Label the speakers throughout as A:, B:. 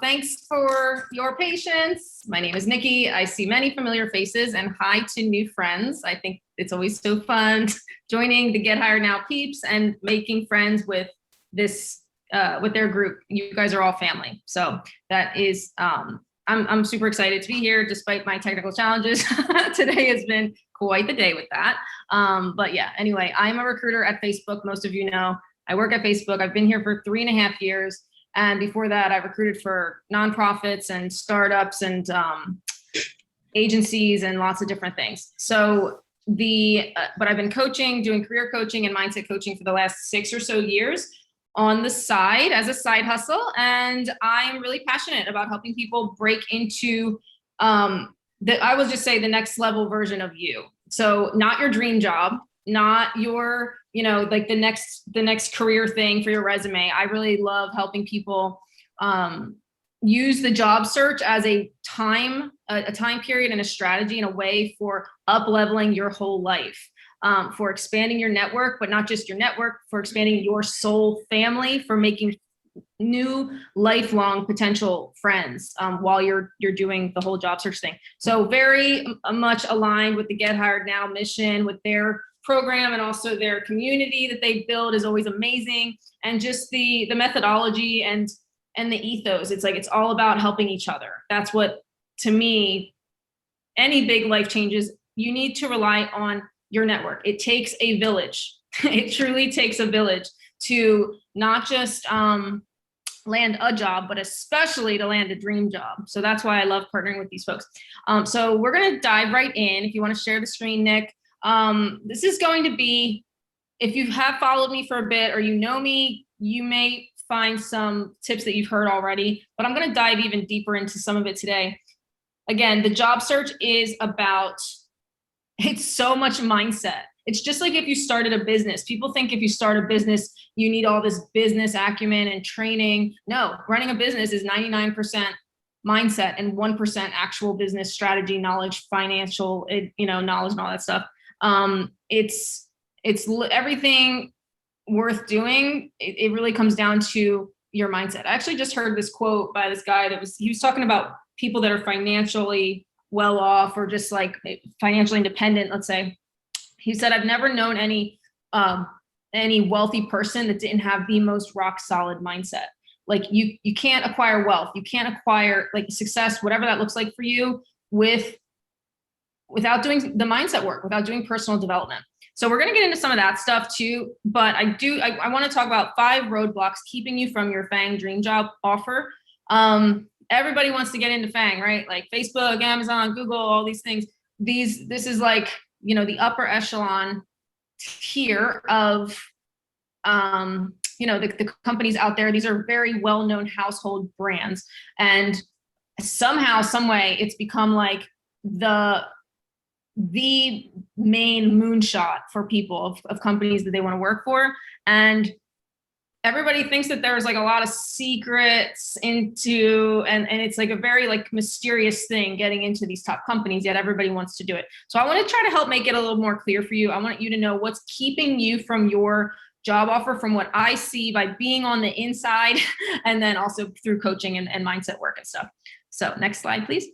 A: Thanks for your patience. My name is Nikki. I see many familiar faces, and hi to new friends. I think it's always so fun joining the Get Hired Now peeps and making friends with this with their group. You guys are all family. So that is I'm super excited to be here despite my technical challenges. Today has been quite the day with that. But yeah, anyway, I'm a recruiter at Facebook. Most of you know I work at Facebook. I've been here for 3.5 years. And before that, I recruited for nonprofits and startups and agencies and lots of different things. So but I've been coaching, doing career coaching and mindset coaching for the last 6 or so years on the side as a side hustle. And I'm really passionate about helping people break into I will just say the next level version of you. So not your dream job, not your, like the next career thing for your resume. I really love helping people use the job search as a time period and a strategy and a way for up-leveling your whole life, for expanding your network, but not just your network, for expanding your soul family, for making new lifelong potential friends while you're doing the whole job search thing. So very much aligned with the Get Hired Now mission, with their program, and also their community that they build is always amazing. And just the methodology and the ethos, it's all about helping each other. That's what, to me, any big life changes, you need to rely on your network. It takes a village. It truly takes a village to not just land a job, but especially to land a dream job. So that's why I love partnering with these folks. So we're gonna dive right in. If you wanna share the screen, Nick. This is going to be, if you have followed me for a bit or you know me, you may find some tips that you've heard already, but I'm going to dive even deeper into some of it today. Again, the job search is it's so much mindset. It's just like if you started a business. People think if you start a business, you need all this business acumen and training. No, running a business is 99% mindset and 1% actual business strategy, knowledge, financial, knowledge and all that stuff. It's everything worth doing. It really comes down to your mindset. I actually just heard this quote by this guy he was talking about people that are financially well off or just like financially independent, let's say. He said, I've never known any wealthy person that didn't have the most rock solid mindset. Like you can't acquire wealth. You can't acquire like success, whatever that looks like for you, without doing the mindset work, without doing personal development. So we're going to get into some of that stuff too, but I want to talk about 5 roadblocks keeping you from your FANG dream job offer. Everybody wants to get into FANG, right? Like Facebook, Amazon, Google, all these things. This is like, the upper echelon tier of, the companies out there. These are very well-known household brands. And somehow, some way, it's become like the main moonshot for people of companies that they want to work for. And everybody thinks that there's like a lot of secrets and it's like a very like mysterious thing getting into these top companies, yet everybody wants to do it. So I want to try to help make it a little more clear for you. I want you to know what's keeping you from your job offer from what I see by being on the inside and then also through coaching and mindset work and stuff. So next slide, please.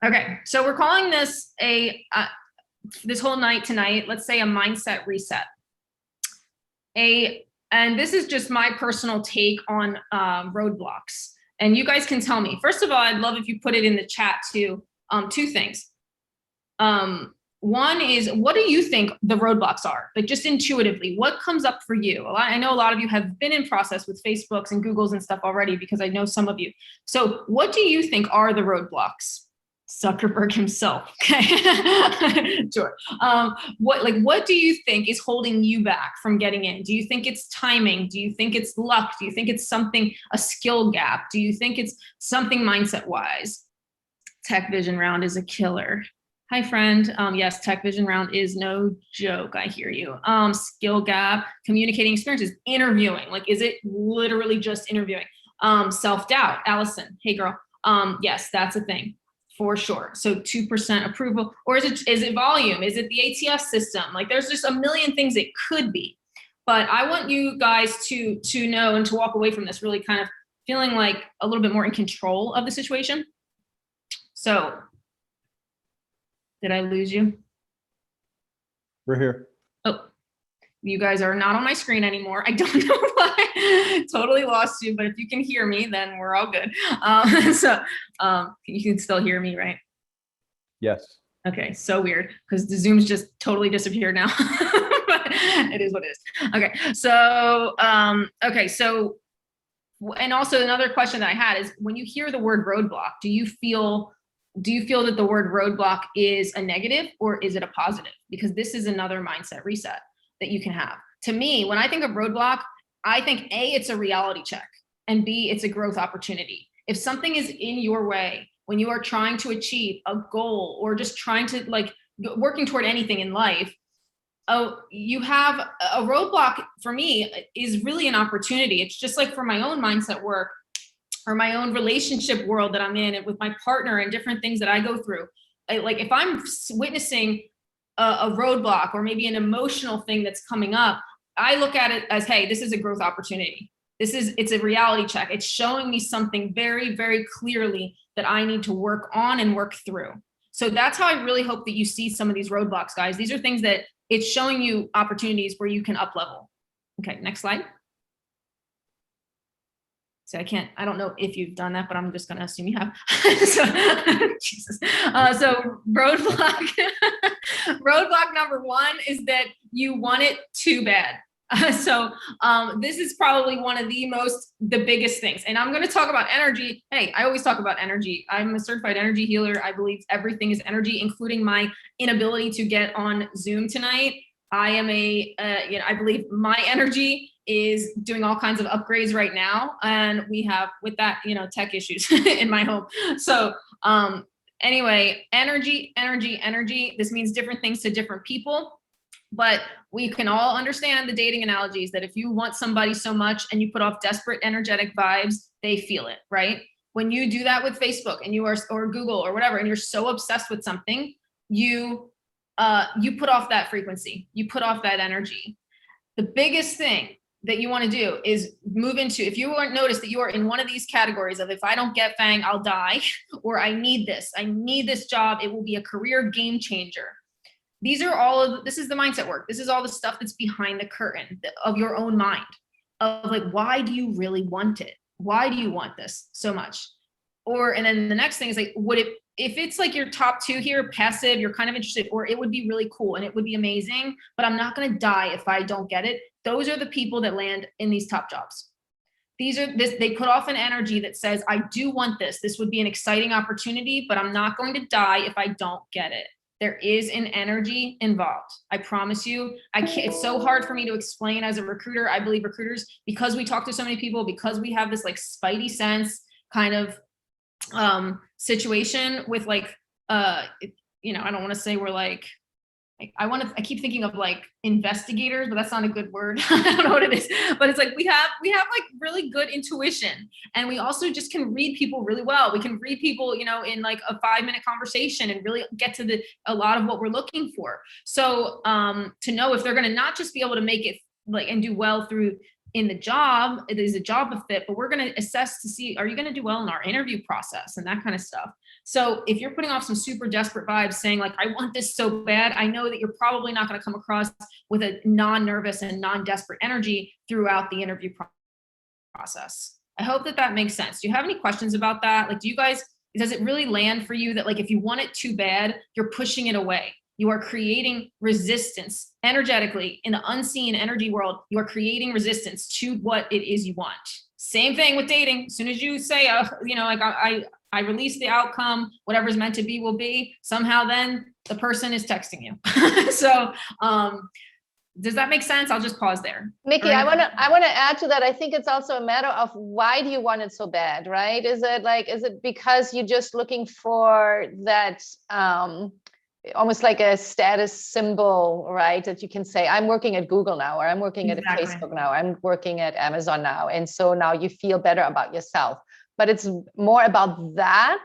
A: Okay, so we're calling this this whole night tonight, let's say a mindset reset. And this is just my personal take on roadblocks. And you guys can tell me. First of all, I'd love if you put it in the chat too. 2 things. One is, what do you think the roadblocks are? Like just intuitively, what comes up for you? I know a lot of you have been in process with Facebooks and Googles and stuff already because I know some of you. So what do you think are the roadblocks? Zuckerberg himself. Okay, sure. What do you think is holding you back from getting in? Do you think it's timing? Do you think it's luck? Do you think it's a skill gap? Do you think it's something mindset wise? Tech Vision Round is a killer. Hi, friend. Yes, Tech Vision Round is no joke. I hear you. Skill gap, communicating experiences, interviewing. Like, is it literally just interviewing? Self-doubt. Allison, hey girl. Yes, that's a thing. For sure. So 2% approval, or is it volume? Is it the ATS system? Like there's just a million things it could be. but I want you guys to know and to walk away from this really kind of feeling like a little bit more in control of the situation. So, did I lose you?
B: We're here.
A: Oh, you guys are not on my screen anymore. I don't know why. Totally lost you, but if you can hear me, then we're all good. You can still hear me, right?
B: Yes.
A: Okay, so weird because the Zoom's just totally disappeared now. But it is what it is. Okay, so and also another question that I had is, when you hear the word roadblock, do you feel that the word roadblock is a negative or is it a positive? Because this is another mindset reset that you can have. To me, when I think of roadblock, I think A, it's a reality check, and B, it's a growth opportunity. If something is in your way when you are trying to achieve a goal or just trying to working toward anything in life, you have a roadblock. For me, is really an opportunity. It's just like for my own mindset work or my own relationship world that I'm in with my partner and different things that I go through. Like if I'm witnessing a roadblock or maybe an emotional thing that's coming up, I look at it as, hey, this is a growth opportunity. It's a reality check. It's showing me something very, very clearly that I need to work on and work through. So that's how I really hope that you see some of these roadblocks, guys. These are things that it's showing you opportunities where you can up level. Okay, next slide. So I don't know if you've done that, but I'm just going to assume you have. Jesus. So roadblock number one is that you want it too bad. This is probably one of the biggest things. And I'm going to talk about energy. Hey, I always talk about energy. I'm a certified energy healer. I believe everything is energy, including my inability to get on Zoom tonight. I believe my energy is doing all kinds of upgrades right now. And we have with that, tech issues in my home. So anyway, energy. This means different things to different people. But we can all understand the dating analogies that if you want somebody so much and you put off desperate energetic vibes, they feel it, right? When you do that with Facebook and or Google or whatever, and you're so obsessed with something, you put off that frequency, you put off that energy. The biggest thing that you want to do is move into, if you notice that you are in one of these categories of, if I don't get FANG, I'll die, or I need this job, it will be a career game changer. This is the mindset work. This is all the stuff that's behind the curtain of your own mind, of like, why do you really want it? Why do you want this so much? And then the next thing is like, if it's like your top two here, passive, you're kind of interested, or it would be really cool and it would be amazing, but I'm not going to die if I don't get it. Those are the people that land in these top jobs. They put off an energy that says, I do want this. This would be an exciting opportunity, but I'm not going to die if I don't get it. There is an energy involved. I promise you. It's so hard for me to explain as a recruiter. I believe recruiters, because we talk to so many people, because we have this like spidey sense kind of situation with I don't want to say we're I keep thinking of like investigators, but that's not a good word. I don't know what it is, but it's like we have like really good intuition, and we also just can read people really well. We can read people, in like a 5-minute conversation and really get to a lot of what we're looking for. So to know if they're going to not just be able to make it and do well in the job, it is a job of fit, but we're going to assess to see, are you going to do well in our interview process and that kind of stuff. So if you're putting off some super desperate vibes saying like, I want this so bad, I know that you're probably not going to come across with a non-nervous and non-desperate energy throughout the interview process. I hope that makes sense. Do you have any questions about that? Like, does it really land for you that like, if you want it too bad, you're pushing it away? You are creating resistance energetically in the unseen energy world. You are creating resistance to what it is you want. Same thing with dating. As soon as you say, I release the outcome, whatever's meant to be will be, somehow then the person is texting you. So does that make sense? I'll just pause there.
C: Niki, I want to add to that. I think it's also a matter of, why do you want it so bad, right? Is it because you're just looking for that almost like a status symbol, right? That you can say, I'm working at Google now, or I'm working at Facebook now, I'm working at Amazon now. And so now you feel better about yourself. But it's more about that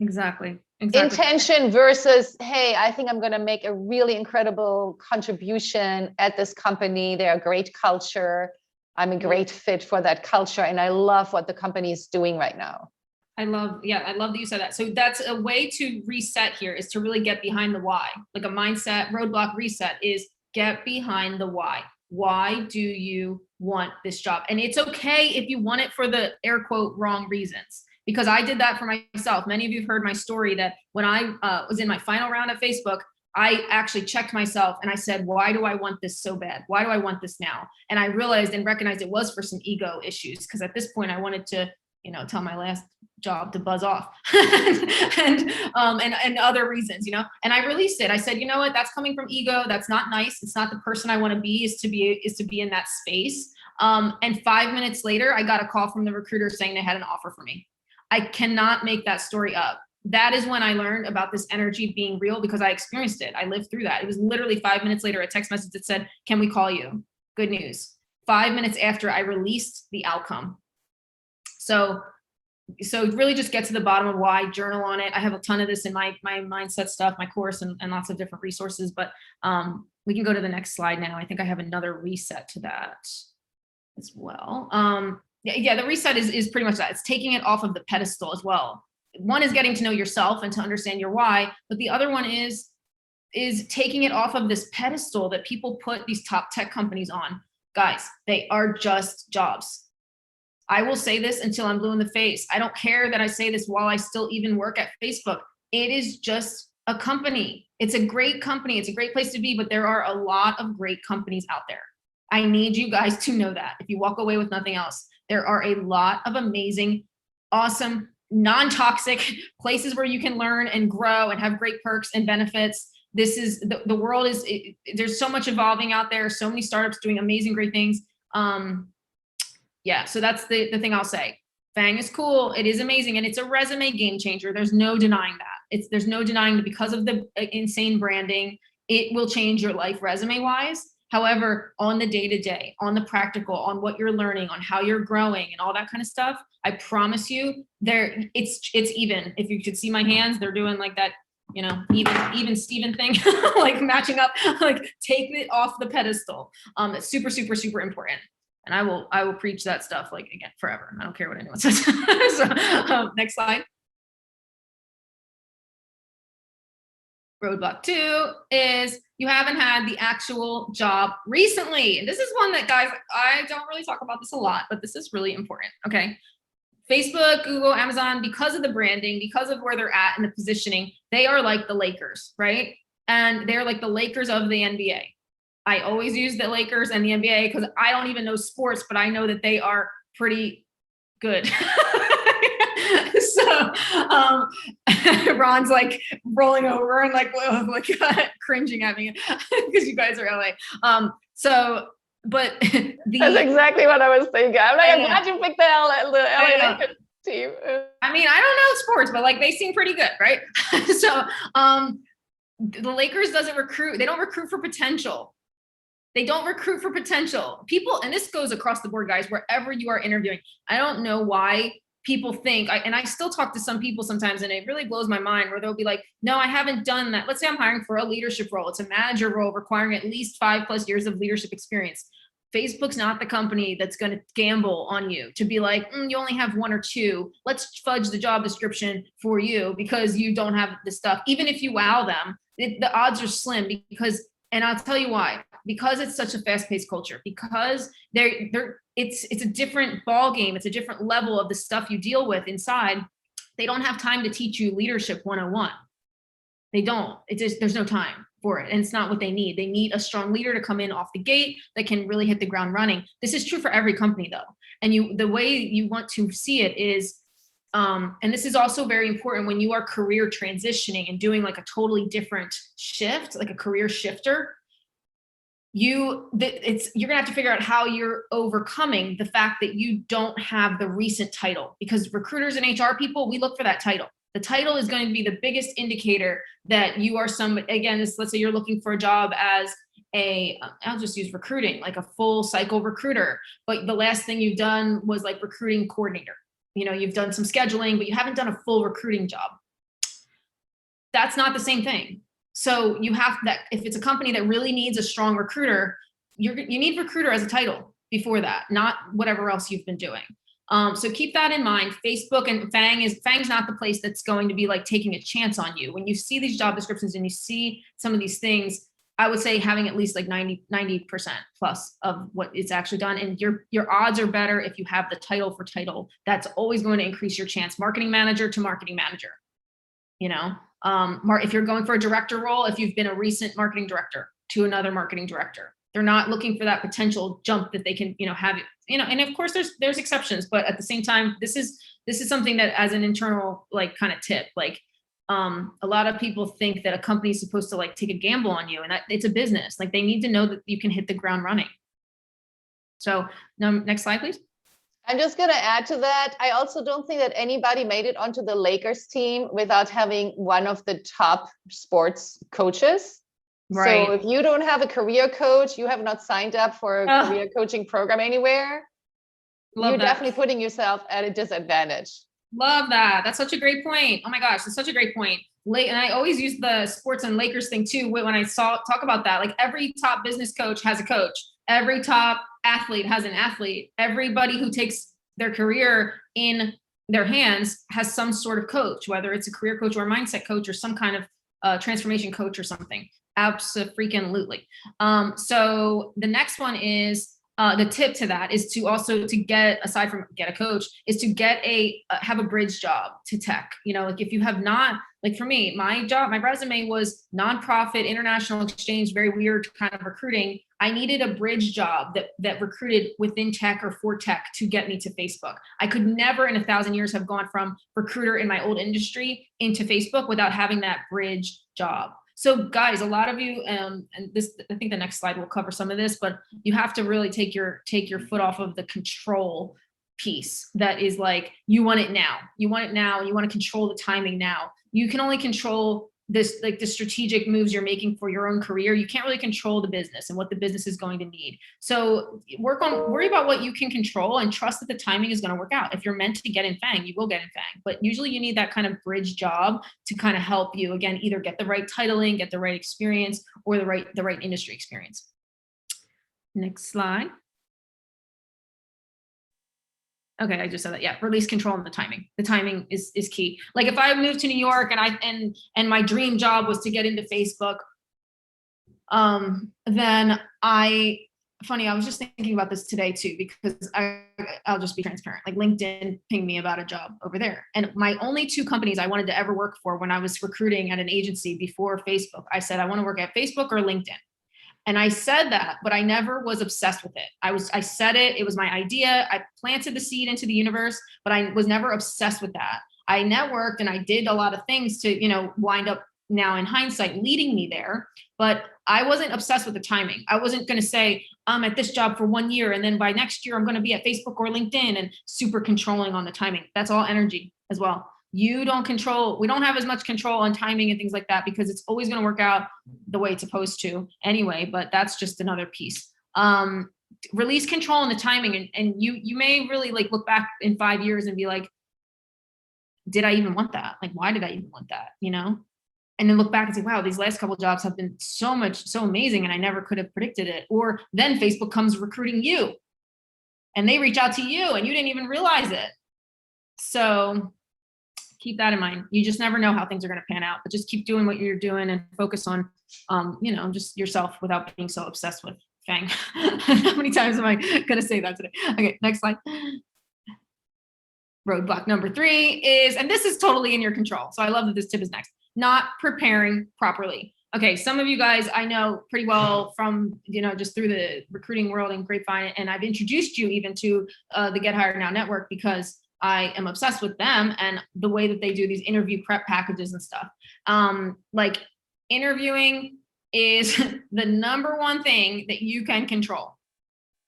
A: Exactly.
C: Intention versus, hey, I think I'm going to make a really incredible contribution at this company. They're a great culture. I'm a great fit for that culture. And I love what the company is doing right now.
A: I love that you said that. So that's a way to reset here, is to really get behind the why. Like a mindset roadblock reset is get behind the why. Why do you want this job? And it's okay if you want it for the air quote wrong reasons, because I did that for myself. Many of you have heard my story that when I was in my final round at Facebook, I actually checked myself and I said, why do I want this so bad? Why do I want this now? And I realized and recognized it was for some ego issues, because at this point I wanted to, tell my last job to buzz off and other reasons, and I released it. I said, you know what, that's coming from ego. That's not nice. It's not the person I want to be, is to be in that space. And 5 minutes later, I got a call from the recruiter saying they had an offer for me. I cannot make that story up. That is when I learned about this energy being real, because I experienced it. I lived through that. It was literally 5 minutes later, a text message that said, can we call you? Good news. 5 minutes after I released the outcome. So really just get to the bottom of why, journal on it. I have a ton of this in my mindset stuff, my course, and lots of different resources, but we can go to the next slide now. I think I have another reset to that as well. Yeah, the reset is pretty much that. It's taking it off of the pedestal as well. One is getting to know yourself and to understand your why, but the other one is taking it off of this pedestal that people put these top tech companies on. Guys, they are just jobs. I will say this until I'm blue in the face. I don't care that I say this while I still even work at Facebook. It is just a company. It's a great company. It's a great place to be, but there are a lot of great companies out there. I need you guys to know that. If you walk away with nothing else, there are a lot of amazing, awesome, non-toxic places where you can learn and grow and have great perks and benefits. This is the world is, there's so much evolving out there. So many startups doing amazing, great things. Yeah, so that's the thing I'll say. FANG is cool. It is amazing. And it's a resume game changer. There's no denying that. There's no denying that because of the insane branding, it will change your life resume wise. However, on the day-to-day, on the practical, on what you're learning, on how you're growing and all that kind of stuff, I promise you it's even. If you could see my hands, they're doing like that, even Steven thing, like matching up, like take it off the pedestal. It's super, super, super important. And I will preach that stuff like again forever. I don't care what anyone says. So, next slide. Roadblock 2 is you haven't had the actual job recently. And this is one that, guys, I don't really talk about this a lot, but this is really important. Okay. Facebook, Google, Amazon, because of the branding, because of where they're at and the positioning, they are like the Lakers, right? And they're like the Lakers of the NBA. I always use the Lakers and the NBA because I don't even know sports, but I know that they are pretty good. So Ron's like rolling over and like cringing at me because you guys are LA. But
C: that's exactly what I was thinking. I'm like, I'm glad you picked the LA Lakers team.
A: I mean, I don't know sports, but like they seem pretty good, right? So the Lakers doesn't recruit. They don't recruit for potential. They don't recruit for potential. People, and this goes across the board, guys, wherever you are interviewing. I don't know why people think, and I still talk to some people sometimes, and it really blows my mind, where they'll be like, no, I haven't done that. Let's say I'm hiring for a leadership role. It's a manager role requiring at least 5+ years of leadership experience. Facebook's not the company that's going to gamble on you to be like, you only have 1 or 2. Let's fudge the job description for you because you don't have the stuff. Even if you wow them, the odds are slim because, and I'll tell you why. Because it's such a fast-paced culture, because it's a different ball game. It's a different level of the stuff you deal with inside. They don't have time to teach you leadership 101. They don't. There's no time for it, and it's not what they need. They need a strong leader to come in off the gate that can really hit the ground running. This is true for every company, though. And the way you want to see it is, and this is also very important when you are career transitioning and doing like a totally different shift, like a career shifter. You're gonna have to figure out how you're overcoming the fact that you don't have the recent title, because recruiters and HR people, we look for that title. The title is going to be the biggest indicator that you are let's say you're looking for a job as I'll just use recruiting, like a full cycle recruiter, but the last thing you've done was like recruiting coordinator. You've done some scheduling, but you haven't done a full recruiting job. that's not the same thing. So you have that, if it's a company that really needs a strong recruiter, you need recruiter as a title before that, not whatever else you've been doing. So keep that in mind. Facebook and Fang's not the place that's going to be like taking a chance on you. When you see these job descriptions and you see some of these things, I would say having at least like 90% plus of what it's actually done. And your odds are better if you have the title for title. That's always going to increase your chance. Marketing manager to marketing manager, you know, if you're going for a director role, if you've been a recent marketing director to another marketing director, they're not looking for that potential jump that they can, you know, have, you know, and of course there's exceptions, but at the same time, this is something that as an internal, like kind of tip, like, a lot of people think that a company is supposed to like take a gamble on you, and that it's a business. Like they need to know that you can hit the ground running. So next slide, please.
C: I'm just going to add to that. I also don't think that anybody made it onto the Lakers team without having one of the top sports coaches.
A: Right.
C: So if you don't have a career coach, you have not signed up for a career coaching program anywhere, you're definitely putting yourself at a disadvantage.
A: Love that. That's such a great point. Oh my gosh, that's such a great point. And I always use the sports and Lakers thing too when I talk about that. Like every top business coach has a coach. Every top athlete has an athlete. Everybody who takes their career in their hands has some sort of coach, whether it's a career coach or a mindset coach or some kind of transformation coach or something. Absolutely. So the next one is, the tip to that is to also aside from get a coach, is to have a bridge job to tech. You know, like if you have not, like for me, my resume was nonprofit, international exchange, very weird kind of recruiting. I needed a bridge job that recruited within tech or for tech to get me to Facebook. I could never in 1,000 years have gone from recruiter in my old industry into Facebook without having that bridge job. So guys, a lot of you, and this, I think the next slide will cover some of this, but you have to really take your foot off of the control piece. That is like, you want it now. You want it now. You want to control the timing now. You can only control this, like the strategic moves you're making for your own career. You can't really control the business and what the business is going to need. So worry about what you can control and trust that the timing is going to work out. If you're meant to get in Fang, you will get in Fang. But usually you need that kind of bridge job to kind of help you, again, either get the right titling, get the right experience, or the right industry experience. Next slide. Okay, I just said that. Yeah, release control and the timing. The timing is key. Like if I moved to New York and my dream job was to get into Facebook, then I was just thinking about this today too, because I'll just be transparent. Like LinkedIn pinged me about a job over there. And my only 2 companies I wanted to ever work for when I was recruiting at an agency before Facebook, I said, I want to work at Facebook or LinkedIn. And I said that, but I never was obsessed with it. I said it, it was my idea. I planted the seed into the universe, but I was never obsessed with that. I networked and I did a lot of things to, you know, wind up now in hindsight leading me there, but I wasn't obsessed with the timing. I wasn't going to say I'm at this job for 1 year and then by next year I'm going to be at Facebook or LinkedIn and super controlling on the timing. That's all energy as well. We don't have as much control on timing and things like that because it's always going to work out the way it's supposed to anyway, but that's just another piece. Release control in the timing, and you may really like look back in 5 years and be like, did I even want that? Like, why did I even want that? You know? And then look back and say, wow, these last couple of jobs have been so amazing and I never could have predicted it. Or then Facebook comes recruiting you and they reach out to you and you didn't even realize it. So keep that in mind. You just never know how things are going to pan out, but just keep doing what you're doing and focus on, you know, just yourself without being so obsessed with Fang. How many times am I going to say that today? Okay, next slide. Roadblock number 3 is, and this is totally in your control. So I love that this tip is next, not preparing properly. Okay, some of you guys I know pretty well from, you know, just through the recruiting world and Grapevine, and I've introduced you even to the Get Hired Now network because I am obsessed with them and the way that they do these interview prep packages and stuff. Like interviewing is the number one thing that you can control.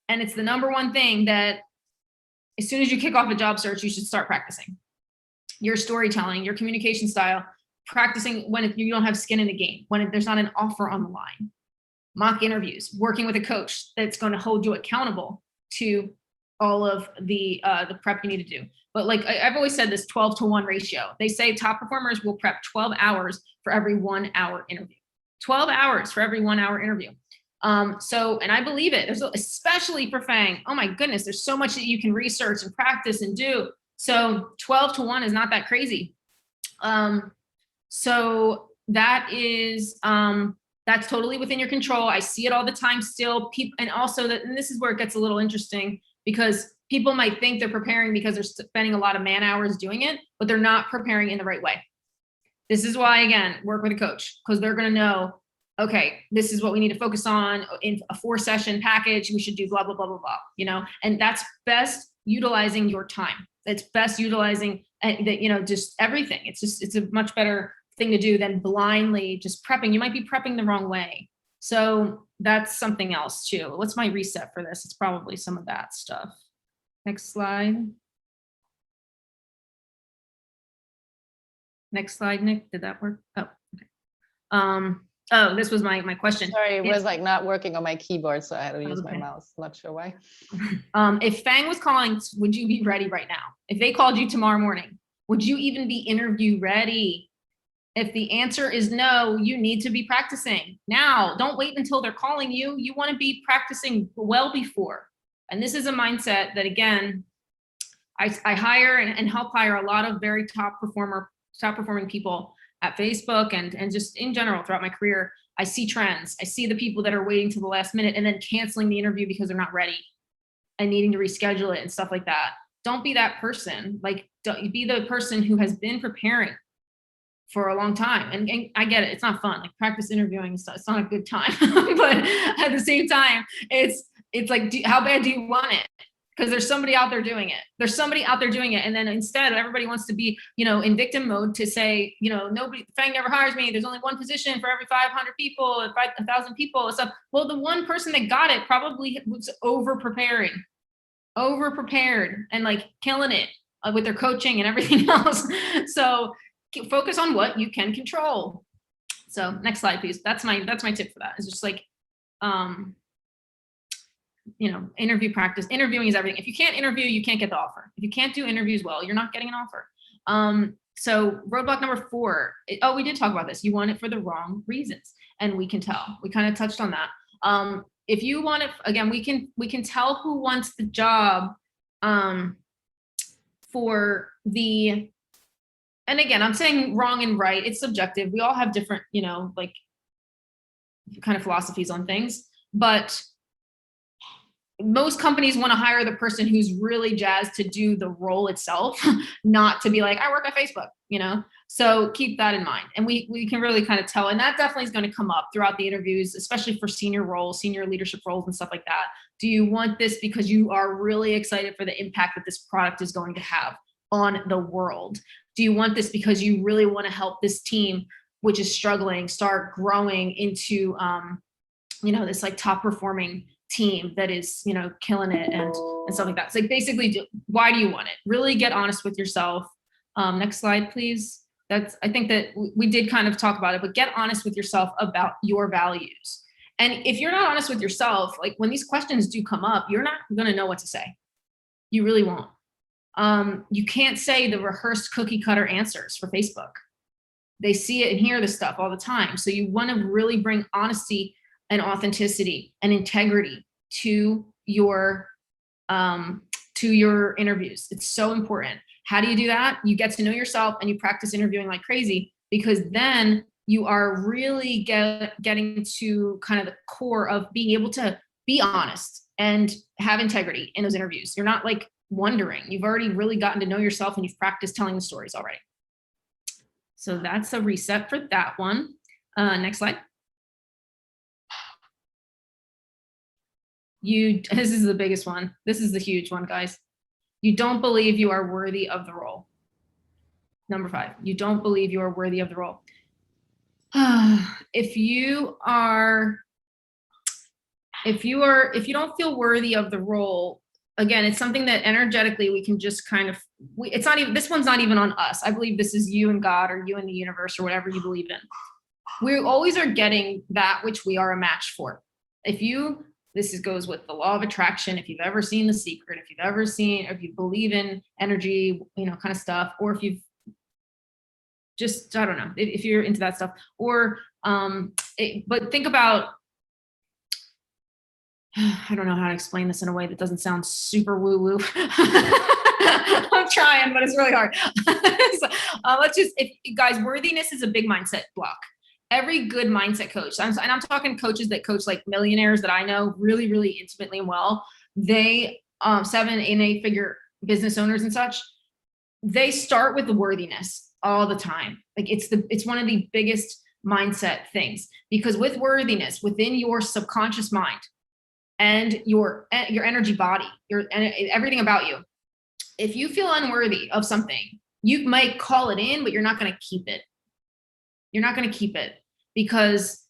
A: And it's the number one thing that as soon as you kick off a job search, you should start practicing your storytelling, your communication style, practicing when you don't have skin in the game, when there's not an offer on the line, mock interviews, working with a coach that's going to hold you accountable to all of the prep you need to do. But like I've always said, this 12-to-1 ratio. They say top performers will prep 12 hours for every 1 hour interview. 12 hours for every 1 hour interview. So, and I believe it. There's especially for FANG. Oh my goodness, there's so much that you can research and practice and do. So 12-to-1 is not that crazy. So that is that's totally within your control. I see it all the time still. People, and also that, and this is where it gets a little interesting, because people might think they're preparing because they're spending a lot of man hours doing it, but they're not preparing in the right way. This is why, again, work with a coach, because they're going to know, okay, this is what we need to focus on in a 4-session package. We should do blah, blah, blah, blah, blah, you know, and that's best utilizing your time. It's best utilizing that, you know, just everything. It's a much better thing to do than blindly just prepping. You might be prepping the wrong way. So that's something else too. What's my reset for this? It's probably some of that stuff. Next slide. Next slide, Nick. Did that work? Oh, okay. Oh, this was my question.
C: Sorry, it was like not working on my keyboard, so I had to use my mouse. Not sure why.
A: If FANG was calling, would you be ready right now? If they called you tomorrow morning, would you even be interview ready? If the answer is no, you need to be practicing now. Don't wait until they're calling you. You want to be practicing well before. And this is a mindset that, again, I hire and help hire a lot of very top performing people at Facebook and just in general throughout my career. I see trends. I see the people that are waiting till the last minute and then canceling the interview because they're not ready and needing to reschedule it and stuff like that. Don't be that person. Like, don't be the person who has been preparing for a long time. And I get it. It's not fun. Like, practice interviewing, it's not a good time. But at the same time, it's like, how bad do you want it? Because there's somebody out there doing it. There's somebody out there doing it. And then instead, everybody wants to be, you know, in victim mode to say, you know, FANG never hires me. There's only one position for every 500 people, 1,000 people and stuff. Well, the one person that got it probably was over-prepared and like killing it with their coaching and everything else. So focus on what you can control. So next slide, please. That's my tip for that. It's just like, you know, interview practice. Interviewing is everything. If you can't interview, you can't get the offer. If you can't do interviews well, you're not getting an offer. So roadblock number 4. Oh, we did talk about this. You want it for the wrong reasons, and we can tell. We kind of touched on that. If you want it, again, we can tell who wants the job for the. And again, I'm saying wrong and right. It's subjective. We all have different, you know, like kind of philosophies on things, but most companies want to hire the person who's really jazzed to do the role itself, not to be like, I work at Facebook, you know? So keep that in mind. And we can really kind of tell, and that definitely is going to come up throughout the interviews, especially for senior roles, senior leadership roles and stuff like that. Do you want this because you are really excited for the impact that this product is going to have on the world? Do you want this because you really want to help this team, which is struggling, start growing into, you know, this like top performing team that is, you know, killing it and stuff like that. It's like, basically, why do you want it? Really get honest with yourself. Next slide, please. I think that we did kind of talk about it, but get honest with yourself about your values. And if you're not honest with yourself, like when these questions do come up, you're not going to know what to say. You really won't. You can't say the rehearsed cookie cutter answers for Facebook. They see it and hear this stuff all the time. So you want to really bring honesty and authenticity and integrity to your interviews. It's so important. How do you do that? You get to know yourself and you practice interviewing like crazy, because then you are really getting to kind of the core of being able to be honest and have integrity in those interviews. You're not like wondering. You've already really gotten to know yourself and you've practiced telling the stories already. So that's a reset for that one. Next slide. This is the biggest one. This is the huge one, guys. You don't believe you are worthy of the role. Number 5, you don't believe you are worthy of the role. If you don't feel worthy of the role, again, it's something that energetically we can just kind of, it's not even, this one's not even on us. I believe this is you and God, or you and the universe, or whatever you believe in. We always are getting that which we are a match for. If you goes with the law of attraction. If you've ever seen The Secret, if you've ever seen, if you believe in energy, kind of stuff, or if you've just, I don't know, if you're into that stuff, or, but think about, I don't know how to explain this in a way that doesn't sound super woo woo. I'm trying, but it's really hard. So, let's just, guys, worthiness is a big mindset block. Every good mindset coach, and I'm talking coaches that coach like millionaires that I know really, really intimately and well, they, 7 and 8 figure business owners and such, they start with the worthiness all the time. Like it's one of the biggest mindset things, because with worthiness within your subconscious mind and your energy body, everything about you, if you feel unworthy of something, you might call it in, but you're not going to keep it. You're not going to keep it, because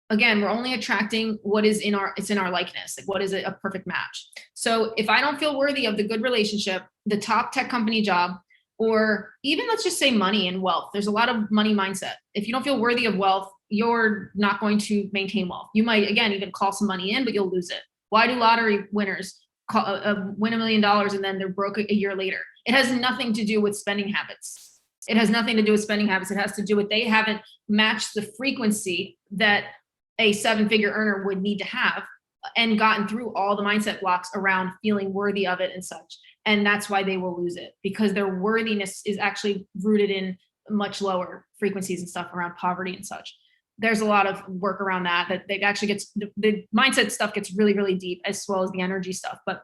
A: again, we're only attracting what is in our likeness. Like, what is a perfect match? So if I don't feel worthy of the good relationship, the top tech company job, or even let's just say money and wealth, there's a lot of money mindset. If you don't feel worthy of wealth, you're not going to maintain wealth. You might, again, even call some money in, but you'll lose it. Why do lottery winners win $1 million and then they're broke a year later? It has nothing to do with spending habits. It has nothing to do with spending habits. It has to do with they haven't matched the frequency that a 7-figure earner would need to have and gotten through all the mindset blocks around feeling worthy of it and such. And that's why they will lose it, because their worthiness is actually rooted in much lower frequencies and stuff around poverty and such. There's a lot of work around that they actually gets, the mindset stuff gets really, really deep, as well as the energy stuff, but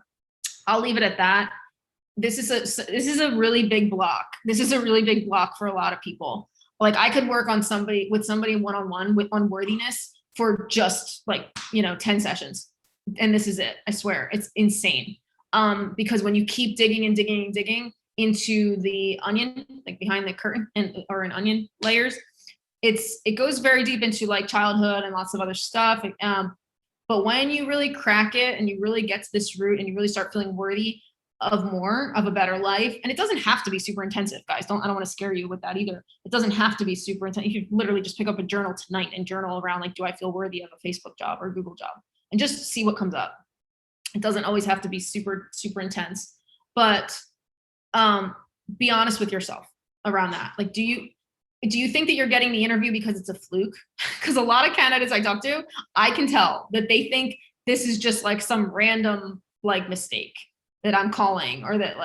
A: I'll leave it at that. This is a really big block. This is a really big block for a lot of people. Like, I could work on somebody one-on-one on worthiness for just 10 sessions. And this is it. I swear, it's insane. Because when you keep digging and digging and digging into the onion, like behind the curtain or an onion layers, it goes very deep into like childhood and lots of other stuff. But when you really crack it and you really get to this root and you really start feeling worthy of more, of a better life, and it doesn't have to be super intensive, guys. I don't want to scare you with that either. It doesn't have to be super intense. You could literally just pick up a journal tonight and journal around, like, do I feel worthy of a Facebook job or a Google job? And just see what comes up. It doesn't always have to be super, super intense, but be honest with yourself around that. Like, do you think that you're getting the interview because it's a fluke? Because a lot of candidates I talk to, I can tell that they think this is just like some random mistake that I'm calling, or that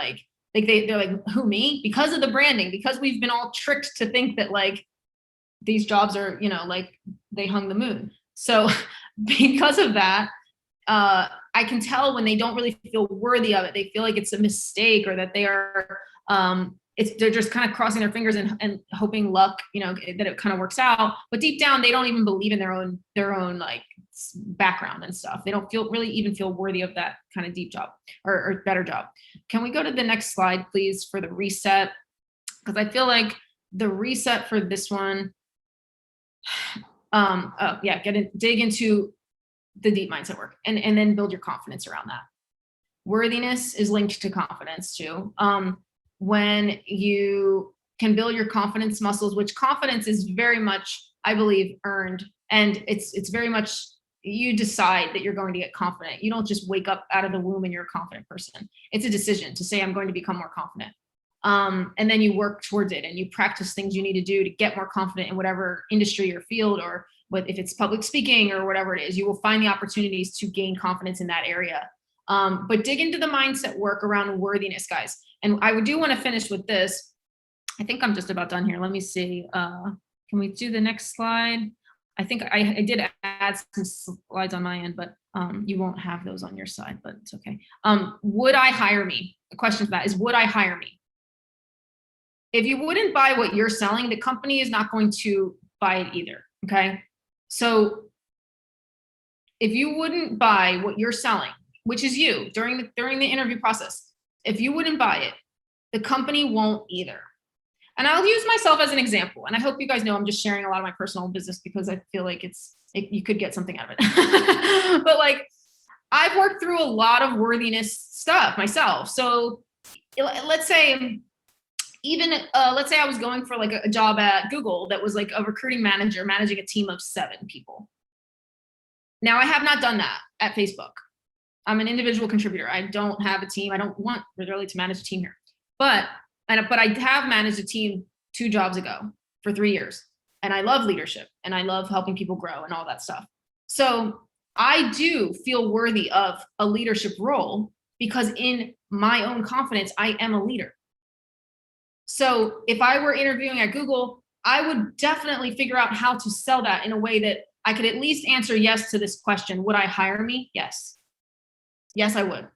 A: they're like, who, me? Because of the branding, because we've been all tricked to think that these jobs are, they hung the moon. So because of that, I can tell when they don't really feel worthy of it. They feel like it's a mistake, or that they are, they're just kind of crossing their fingers and hoping luck, that it kind of works out. But deep down, they don't even believe in their own background and stuff. They don't really even feel worthy of that kind of deep job or better job. Can we go to the next slide, please, for the reset? Because I feel like the reset for this one, dig into the deep mindset work and then build your confidence around that. Worthiness is linked to confidence too. When you can build your confidence muscles, which confidence is very much, I believe, earned, and it's very much, you decide that you're going to get confident. You don't just wake up out of the womb and you're a confident person. It's a decision to say, I'm going to become more confident. And then you work towards it and you practice things you need to do to get more confident in whatever industry or field, or if it's public speaking or whatever it is, you will find the opportunities to gain confidence in that area. But dig into the mindset work around worthiness, guys. And I do want to finish with this. I think I'm just about done here. Let me see. Can we do the next slide? I think I did add some slides on my end, but you won't have those on your side, but it's okay. Would I hire me? The question for that is, would I hire me? If you wouldn't buy what you're selling, the company is not going to buy it either, okay? So if you wouldn't buy what you're selling, which is you, during the interview process, if you wouldn't buy it, the company won't either. And I'll use myself as an example. And I hope you guys know I'm just sharing a lot of my personal business, because I feel like you could get something out of it. But I've worked through a lot of worthiness stuff myself. So let's say, let's say I was going for a job at Google that was a recruiting manager managing a team of 7 people. Now, I have not done that at Facebook. I'm an individual contributor. I don't have a team. I don't want really to manage a team here. But I have managed a team 2 jobs ago for 3 years. And I love leadership and I love helping people grow and all that stuff. So I do feel worthy of a leadership role because in my own confidence, I am a leader. So if I were interviewing at Google, I would definitely figure out how to sell that in a way that I could at least answer yes to this question. Would I hire me? Yes. Yes, I would.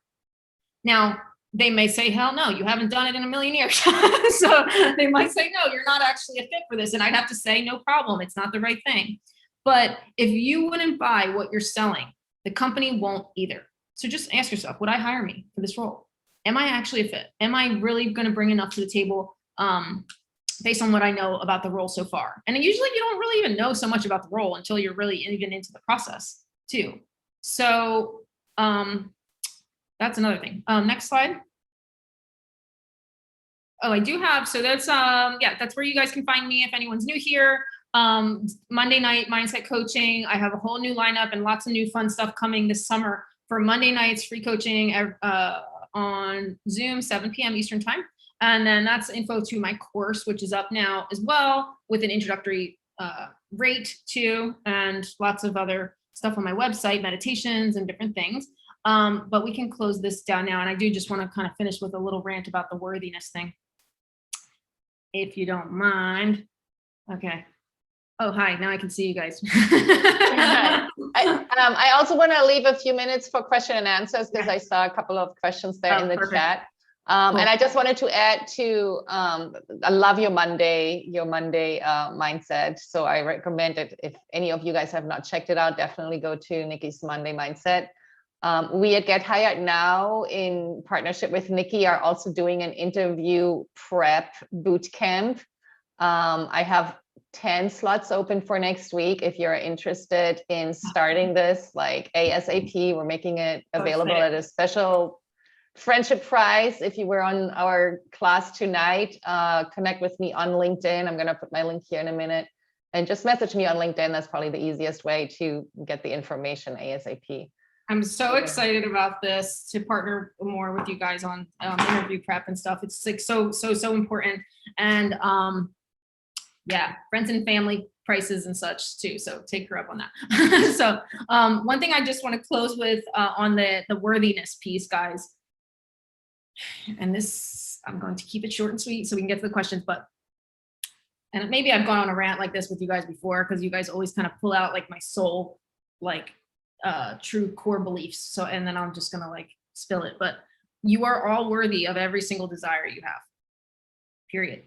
A: Now, they may say, hell no, you haven't done it in a million years. So they might say, no, you're not actually a fit for this. And I'd have to say, no problem, it's not the right thing. But if you wouldn't buy what you're selling, the company won't either. So just ask yourself, would I hire me for this role? Am I actually a fit? Am I really going to bring enough to the table based on what I know about the role so far? And usually you don't really even know so much about the role until you're really even into the process too. So that's another thing. Next slide. Oh, I do have, so that's, yeah, that's where you guys can find me if anyone's new here. Monday night mindset coaching. I have a whole new lineup and lots of new fun stuff coming this summer for Monday nights, free coaching on Zoom, 7 p.m. Eastern time. And then that's info to my course, which is up now as well with an introductory rate too, and lots of other stuff on my website, meditations and different things. But we can close this down now. And I do just want to kind of finish with a little rant about the worthiness thing, if you don't mind. Okay. Oh, hi. Now I can see you guys.
C: I also want to leave a few minutes for question and answers because I saw a couple of questions there in the chat. Cool. And I just wanted to add to, I love your Monday mindset. So I recommend it. If any of you guys have not checked it out, definitely go to Niki's Monday mindset. We at Get Hired Now, in partnership with Niki, are also doing an interview prep boot camp. I have 10 slots open for next week. If you're interested in starting this like ASAP, we're making it available at a special friendship price. If you were on our class tonight, connect with me on LinkedIn. I'm going to put my link here in a minute, and just message me on LinkedIn. That's probably the easiest way to get the information ASAP.
A: I'm so excited about this, to partner more with you guys on interview prep and stuff. It's like so important. And yeah, friends and family prices and such too. So take her up on that. So one thing I just want to close with on the worthiness piece, guys. And this, I'm going to keep it short and sweet so we can get to the questions, and maybe I've gone on a rant like this with you guys before, because you guys always kind of pull out like my soul, like true core beliefs. So, and then I'm just gonna like spill it, but you are all worthy of every single desire you have, period.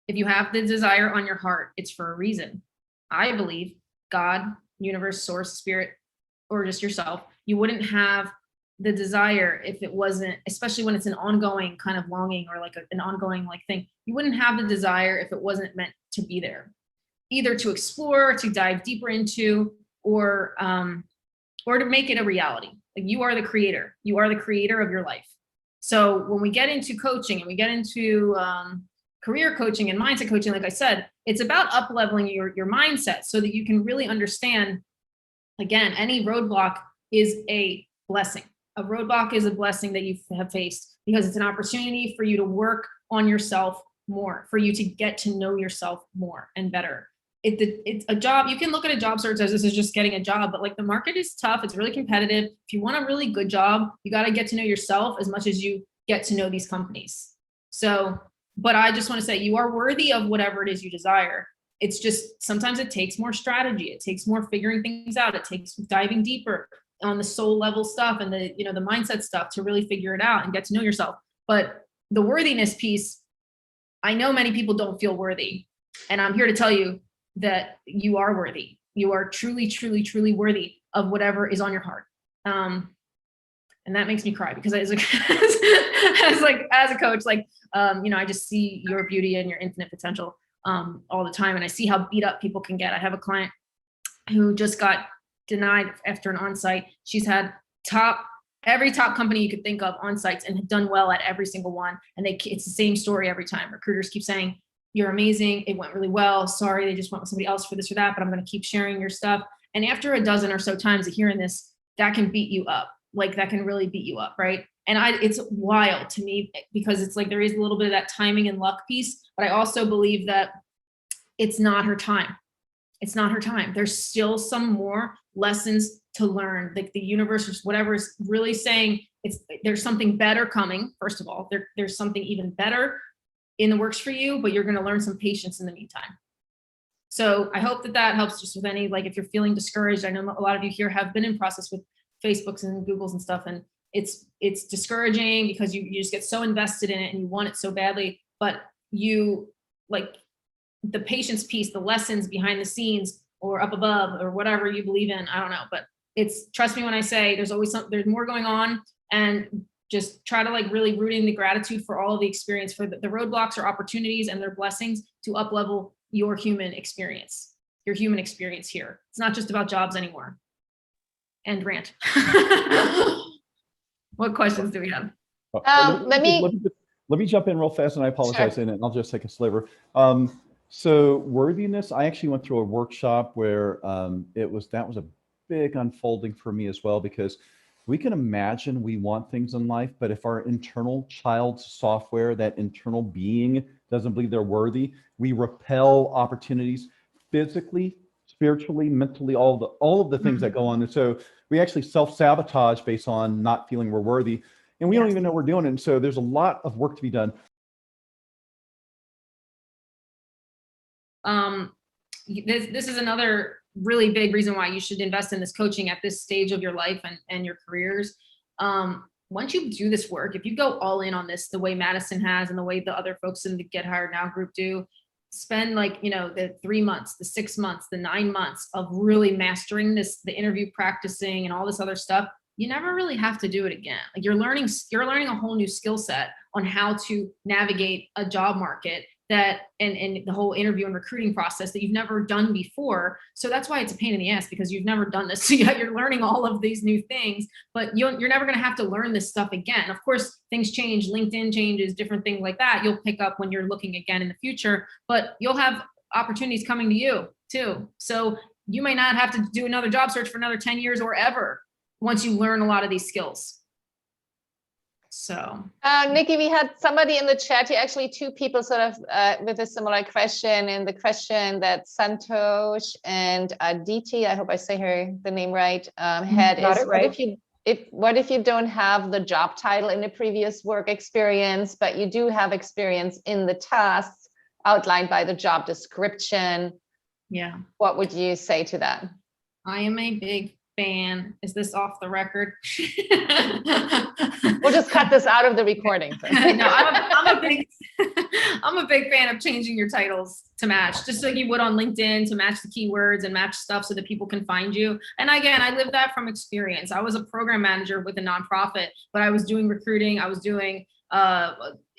A: If you have the desire on your heart, it's for a reason. I believe God, universe, source, spirit, or just yourself, you wouldn't have the desire if it wasn't, especially when it's an ongoing kind of longing or like an ongoing like thing, you wouldn't have the desire if it wasn't meant to be there, either to explore, to dive deeper into, or to make it a reality. Like, you are the creator. You are the creator of your life. So when we get into coaching and we get into career coaching and mindset coaching, like I said, it's about up-leveling your mindset so that you can really understand, again, any roadblock is a blessing. A roadblock is a blessing that you have faced, because it's an opportunity for you to work on yourself more, for you to get to know yourself more and better. It's a job. You can look at a job search as this is just getting a job, but like, the market is tough. It's really competitive. If you want a really good job, you got to get to know yourself as much as you get to know these companies. So, but I just want to say, you are worthy of whatever it is you desire. It's just, sometimes it takes more strategy. It takes more figuring things out. It takes diving deeper on the soul level stuff and the, the mindset stuff to really figure it out and get to know yourself. But the worthiness piece, I know many people don't feel worthy. And I'm here to tell you that you are worthy. You are truly, truly, truly worthy of whatever is on your heart. And that makes me cry, because as a coach, like, I just see your beauty and your infinite potential all the time. And I see how beat up people can get. I have a client who just got denied after an on-site. She's had every top company you could think of on sites and had done well at every single one. And it's the same story every time. Recruiters keep saying, you're amazing. It went really well. Sorry, they just went with somebody else for this or that, but I'm going to keep sharing your stuff. And after a dozen or so times of hearing this, that can beat you up. Like that can really beat you up, right? And it's wild to me because it's like there is a little bit of that timing and luck piece, but I also believe that it's not her time. It's not her time. There's still some more lessons to learn. Like the universe, or whatever, is really saying there's something better coming. First of all, there's something even better in the works for you, but you're going to learn some patience in the meantime. So I hope that helps just with any, like if you're feeling discouraged. I know a lot of you here have been in process with Facebooks and Googles and stuff, and it's discouraging because you just get so invested in it and you want it so badly, but you like the patience piece, the lessons behind the scenes or up above or whatever you believe in. I don't know, but trust me when I say there's always there's more going on, and just try to like really root in the gratitude for all of the experience. For the roadblocks are opportunities and they're blessings to up level your human experience here. It's not just about jobs anymore. End rant. What questions do we have?
C: Let
B: me jump in real fast, and I apologize in it, and I'll just take a sliver. So worthiness, I actually went through a workshop where that was a big unfolding for me as well, because we can imagine we want things in life, but if our internal child's software, that internal being, doesn't believe they're worthy, we repel opportunities physically, spiritually, mentally, all of the things that go on. And so we actually self-sabotage based on not feeling we're worthy, and we don't even know we're doing it. And so there's a lot of work to be done.
A: This is another really big reason why you should invest in this coaching at this stage of your life and your careers. Once you do this work, if you go all in on this, the way Madison has and the way the other folks in the Get Hired Now group do, spend like, the 3 months, the 6 months, the 9 months of really mastering this, the interview practicing and all this other stuff, you never really have to do it again. Like you're learning a whole new skill set on how to navigate a job market that and the whole interview and recruiting process that you've never done before. So that's why it's a pain in the ass, because you've never done this. So you're learning all of these new things, but you're never going to have to learn this stuff again. Of course, things change, LinkedIn changes, different things like that. You'll pick up when you're looking again in the future, but you'll have opportunities coming to you too. So you may not have to do another job search for another 10 years or ever once you learn a lot of these skills. So
C: Niki, we had somebody in the chat here, actually 2 people sort of with a similar question, and the question that Santosh and Aditi, I hope I say the name right, had is, what if you don't have the job title in the previous work experience, but you do have experience in the tasks outlined by the job description?
A: Yeah.
C: What would you say to that?
A: I am a big fan. Is this off the record?
C: We'll just cut this out of the recording.
A: No, I'm a big fan of changing your titles to match, just like you would on LinkedIn, to match the keywords and match stuff so that people can find you. And again, I lived that from experience. I was a program manager with a nonprofit, but I was doing recruiting. I was doing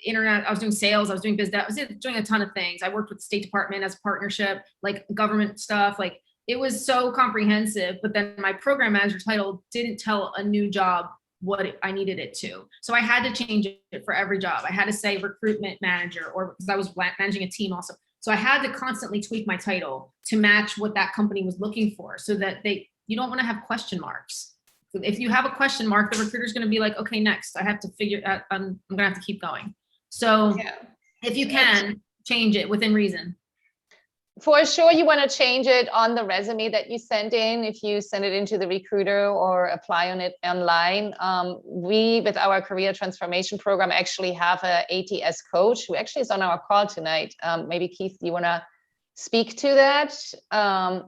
A: internet. I was doing sales. I was doing business. I was doing a ton of things. I worked with the State Department as a partnership, like government stuff. Like it was so comprehensive, but then my program manager title didn't tell a new job what I needed it to. So I had to change it for every job. I had to say recruitment manager, or because I was managing a team also. So I had to constantly tweak my title to match what that company was looking for, so that you don't want to have question marks. If you have a question mark, the recruiter's going to be like, okay, next, I have to figure out, I'm going to have to keep going. So if you can change it within reason.
C: For sure, you want to change it on the resume that you send in. If you send it into the recruiter or apply on it online, we, with our career transformation program, actually have an ATS coach who actually is on our call tonight. Maybe Keith, you want to speak to that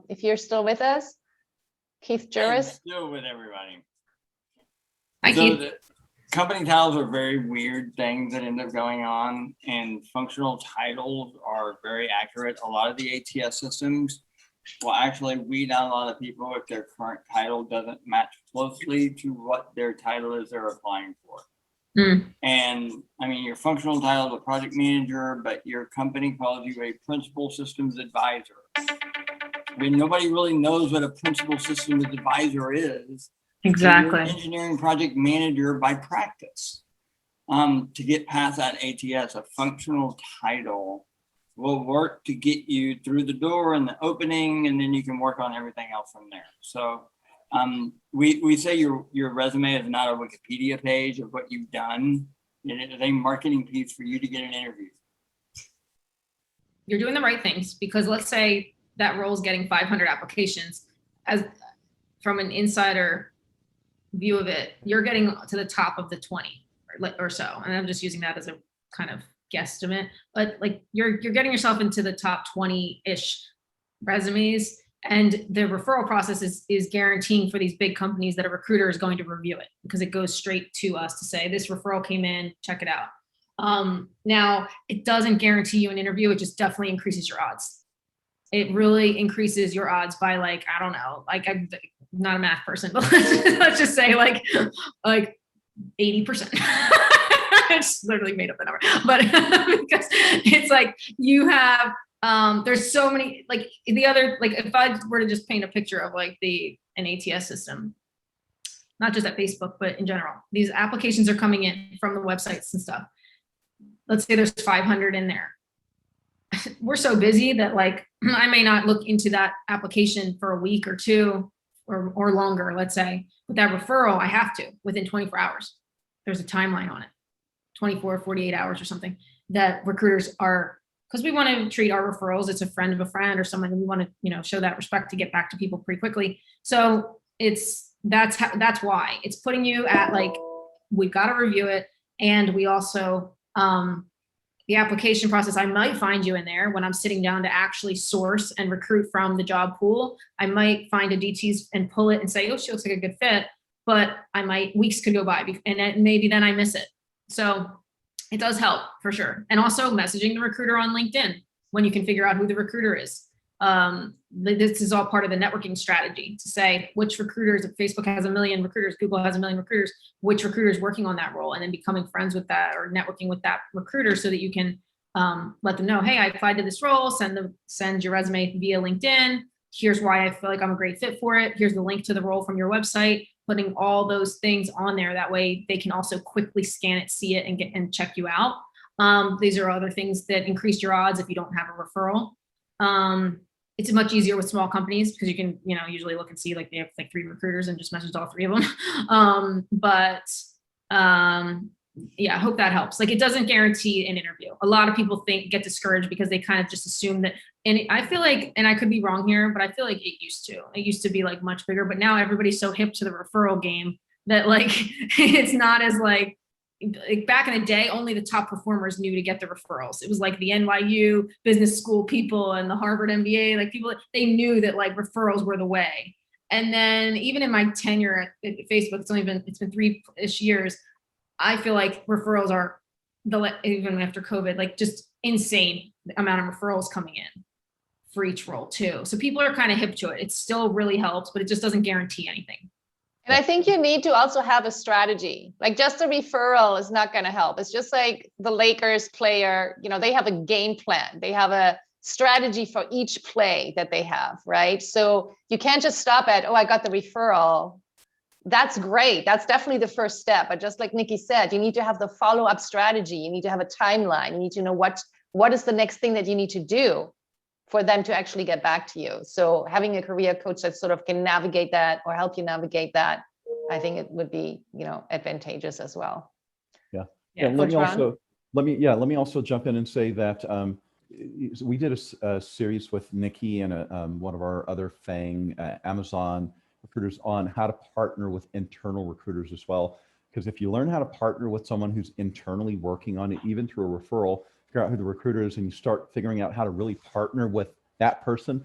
C: if you're still with us? Keith Juris?
D: I'm still with everybody.
A: Hi,
D: So
A: Keith.
D: the company titles are very weird things that end up going on, and functional titles are very accurate. A lot of the ATS systems will actually weed out a lot of people if their current title doesn't match closely to what their title is they're applying for. And I mean, your functional title is a project manager, but your company calls you a principal systems advisor. I mean, nobody really knows what a principal systems advisor is.
A: Exactly.
D: You're an engineering project manager by practice. To get past that ATS, a functional title will work to get you through the door and the opening, and then you can work on everything else from there. So we say your resume is not a Wikipedia page of what you've done. It is a marketing piece for you to get an interview.
A: You're doing the right things, because let's say that role is getting 500 applications. As from an insider view of it, you're getting to the top of the 20 or so. And I'm just using that as a kind of guesstimate, but like you're getting yourself into the top 20-ish resumes. And the referral process is guaranteeing for these big companies that a recruiter is going to review it, because it goes straight to us to say, this referral came in, check it out. Now, it doesn't guarantee you an interview. It just definitely increases your odds. It really increases your odds by, like, I don't know, like, I'm not a math person, but let's just say like 80%. I just literally made up the number, but because it's like you have, there's so many, like the other, like if I were to just paint a picture of like an ATS system, not just at Facebook, but in general, these applications are coming in from the websites and stuff. Let's say there's 500 in there. We're so busy that like, I may not look into that application for a week or two or longer, let's say. With that referral, I have to within 24 hours. There's a timeline on it, 24, 48 hours or something, that recruiters are, because we want to treat our referrals, it's a friend of a friend or someone, we want to, you know, show that respect to get back to people pretty quickly. So that's why it's putting you at like, we've got to review it. And we also, the application process, I might find you in there when I'm sitting down to actually source and recruit from the job pool. I might find a DTs and pull it and say, oh, she looks like a good fit, but weeks could go by and maybe then I miss it. So it does help for sure. And also messaging the recruiter on LinkedIn when you can figure out who the recruiter is. This is all part of the networking strategy to say which recruiters, if Facebook has 1 million recruiters, Google has 1 million recruiters, which recruiter is working on that role, and then becoming friends with that or networking with that recruiter so that you can let them know, hey, I applied to this role, send your resume via LinkedIn. Here's why I feel like I'm a great fit for it. Here's the link to the role from your website, putting all those things on there. That way they can also quickly scan it, see it, and check you out. These are other things that increase your odds if you don't have a referral. It's much easier with small companies because you can, you know, usually look and see like they have like 3 recruiters and just message all 3 of them. Yeah, I hope that helps. Like, it doesn't guarantee an interview. A lot of people get discouraged because they kind of just assume that, and I feel like, and I could be wrong here, but I feel like it used to be like much bigger, but now everybody's so hip to the referral game that like, it's not as like back in the day, only the top performers knew to get the referrals. It was like the NYU business school people and the Harvard MBA, like people, they knew that like referrals were the way. And then even in my tenure at Facebook, it's been 3-ish years. I feel like referrals are even after COVID, like just insane amount of referrals coming in for each role too. So people are kind of hip to it. It still really helps, but it just doesn't guarantee anything.
C: And I think you need to also have a strategy. Like just a referral is not going to help. It's just like the Lakers player, you know, they have a game plan. They have a strategy for each play that they have, right? So you can't just stop at, oh, I got the referral. That's great. That's definitely the first step. But just like Niki said, you need to have the follow-up strategy. You need to have a timeline. You need to know what is the next thing that you need to do for them to actually get back to you. So having a career coach that sort of can navigate that or help you navigate that, I think it would be, you know, advantageous as well.
B: Yeah.
C: Yeah.
B: Let me also jump in and say that we did a series with Niki and one of our other FANG Amazon recruiters on how to partner with internal recruiters as well. Because if you learn how to partner with someone who's internally working on it, even through a referral, figure out who the recruiter is, and you start figuring out how to really partner with that person,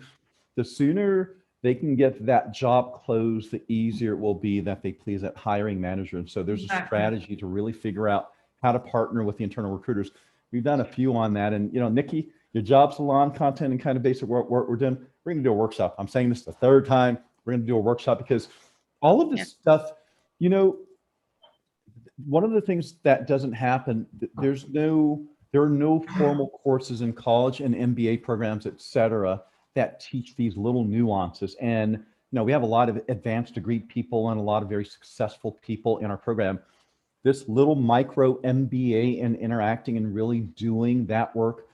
B: the sooner they can get that job closed, the easier it will be that they please that hiring manager. And so there's a strategy to really figure out how to partner with the internal recruiters. We've done a few on that. And, you know, Niki, your job salon content and kind of basic work we're doing, we're going to do a workshop. I'm saying this the 3rd time. We're going to do a workshop because all of this stuff, you know, one of the things that doesn't happen, there are no formal courses in college and MBA programs, et cetera, that teach these little nuances. And, you know, we have a lot of advanced degree people and a lot of very successful people in our program. This little micro MBA and interacting and really doing that work,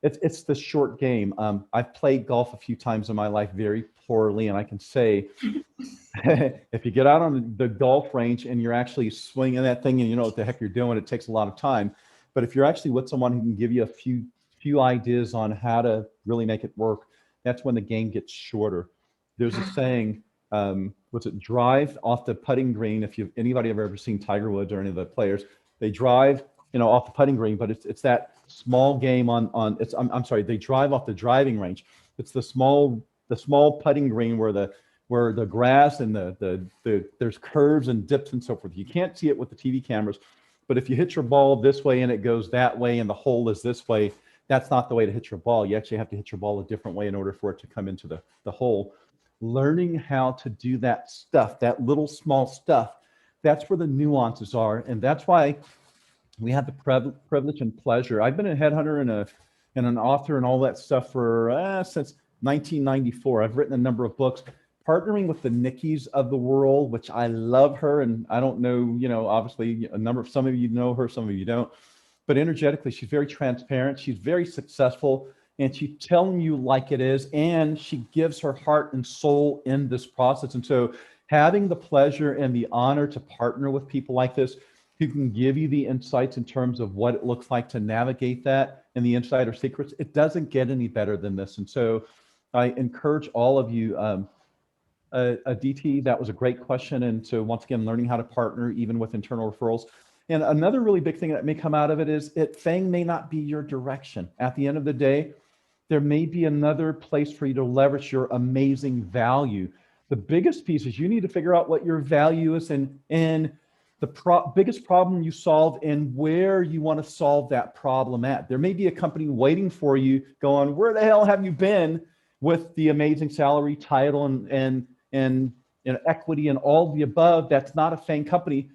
B: it's the short game. I've played golf a few times in my life very poorly, and I can say, if you get out on the golf range and you're actually swinging that thing and you know what the heck you're doing, it takes a lot of time. But if you're actually with someone who can give you a few ideas on how to really make it work, that's when the game gets shorter. There's a saying, what's it, drive off the putting green. If anybody have ever seen Tiger Woods or any of the players, they drive, off the putting green, but it's that small game I'm sorry, they drive off the driving range. It's the small putting green where the grass and there's curves and dips and so forth. You can't see it with the TV cameras, but if you hit your ball this way and it goes that way and the hole is this way, that's not the way to hit your ball. You actually have to hit your ball a different way in order for it to come into the hole. Learning how to do that stuff, that little small stuff, that's where the nuances are. And that's why we have the privilege and pleasure. I've been a headhunter and an author and all that stuff for since 1994. I've written a number of books, partnering with the Nikis of the world, which I love her. And I don't know, obviously some of you know her, some of you don't, but energetically, she's very transparent. She's very successful, and she's telling you like it is. And she gives her heart and soul in this process. And so having the pleasure and the honor to partner with people like this, who can give you the insights in terms of what it looks like to navigate that and the insider secrets, it doesn't get any better than this. And so I encourage all of you, DT, that was a great question. And so once again, learning how to partner even with internal referrals. And another really big thing that may come out of it is FANG may not be your direction. At the end of the day, there may be another place for you to leverage your amazing value. The biggest piece is you need to figure out what your value is and the biggest problem you solve and where you want to solve that problem at. There may be a company waiting for you going, where the hell have you been with the amazing salary, title, and equity and all the above? That's not a FANG company.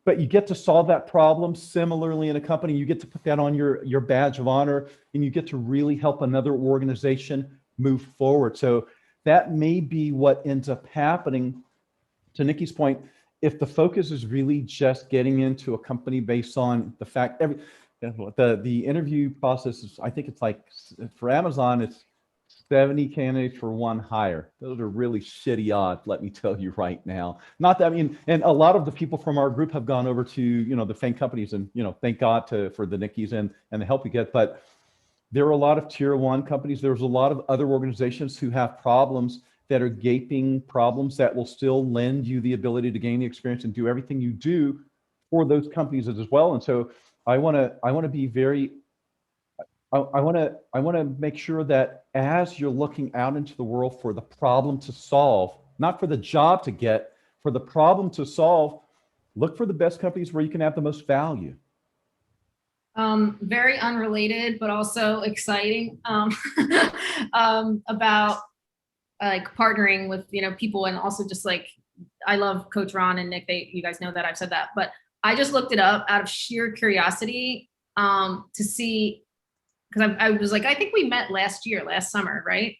B: But you get to solve that problem. Similarly, in a company, you get to put that on your badge of honor, and you get to really help another organization move forward. So that may be what ends up happening. To Niki's point, if the focus is really just getting into a company based on the fact the interview process is, I think it's like for Amazon, it's 70 candidates for one hire. Those are really shitty odds, let me tell you right now. Not that, I mean, and a lot of the people from our group have gone over to, the FANG companies, and, thank God for the Nikis and the help we get. But there are a lot of tier 1 companies. There's a lot of other organizations who have problems that are gaping problems that will still lend you the ability to gain the experience and do everything you do for those companies as well. And so I want to be very, I want to make sure that as you're looking out into the world for the problem to solve, not for the job to get, for the problem to solve, look for the best companies where you can have the most value.
A: Very unrelated, but also exciting about like partnering with, people, and also just like, I love Coach Ron and Nick. You guys know that I've said that, but I just looked it up out of sheer curiosity to see, because I was like, I think we met last summer, right?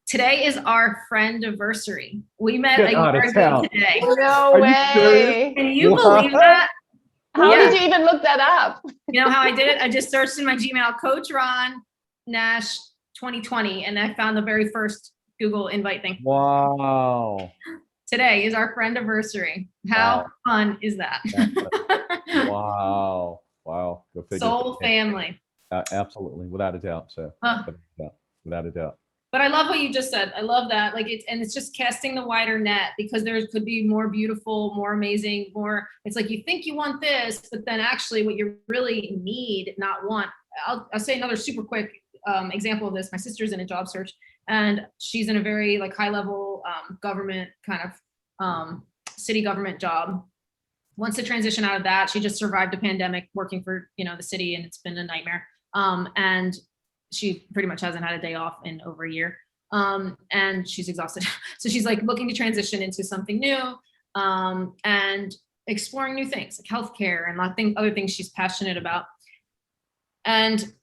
A: Today is our friend-iversary. We met a year ago today.
C: No way.
A: Can you believe that?
C: How did you even look that up?
A: You know how I did it? I just searched in my Gmail, Coach Ron Nash 2020, and I found the very first Google invite thing.
B: Wow.
A: Today is our friend-iversary. How fun is that?
B: Wow. Wow. Go figure.
A: Soul family.
B: Absolutely, without a doubt. So, without a doubt.
A: But I love what you just said. I love that. Like it's just casting the wider net, because there could be more beautiful, more amazing, more. It's like you think you want this, but then actually what you really need, not want. I'll say another super quick example of this. My sister's in a job search, and she's in a very like high level government kind of city government job. Wants to transition out of that. She just survived a pandemic working for the city, and it's been a nightmare. And she pretty much hasn't had a day off in over a year. And she's exhausted. So she's like looking to transition into something new and exploring new things like healthcare and other things she's passionate about. And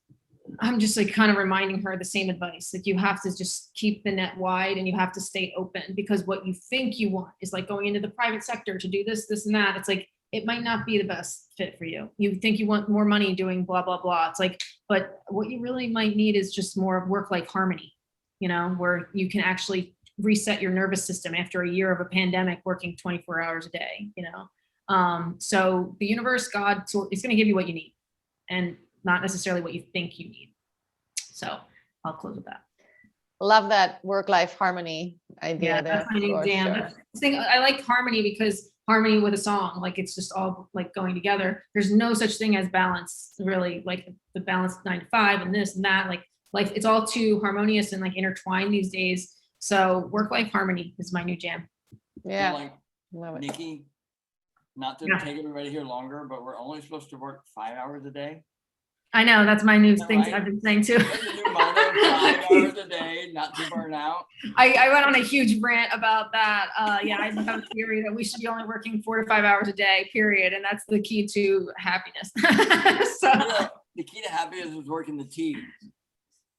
A: I'm just like kind of reminding her the same advice. Like you have to just keep the net wide, and you have to stay open, because what you think you want is like going into the private sector to do this, this, and that. It's like, it might not be the best fit for you. You think you want more money doing blah, blah, blah. It's like, But what you really might need is just more of work-life harmony, you know, where you can actually reset your nervous system after a year of a pandemic working 24 hours a day, you know. So the universe, God, is going to give you what you need and not necessarily what you think you need. So I'll close with that.
C: Love that work-life harmony idea
A: Yeah,
C: there.
A: that's my new
C: for
A: jam.
C: sure.
A: I like harmony because harmony with a song, like it's just all like going together. There's no such thing as balance, really, like the balance 9 to 5 and this and that. Like it's all too harmonious and like intertwined these days. So work-life harmony is my new jam.
C: Yeah,
D: Like,
C: love it.
D: Nikki, not to
A: Yeah.
D: take everybody here longer, but we're only supposed to work 5 hours a day.
A: I know, that's my new
D: that
A: thing
D: right?
A: I've been saying too.
D: That's the new motto, 5 hours a day, not to burn out.
A: I went on a huge rant about that. Yeah, I have a theory that we should be only working 4 to 5 hours a day, period. And that's the key to happiness. So
D: You know, the key to happiness is working the T's.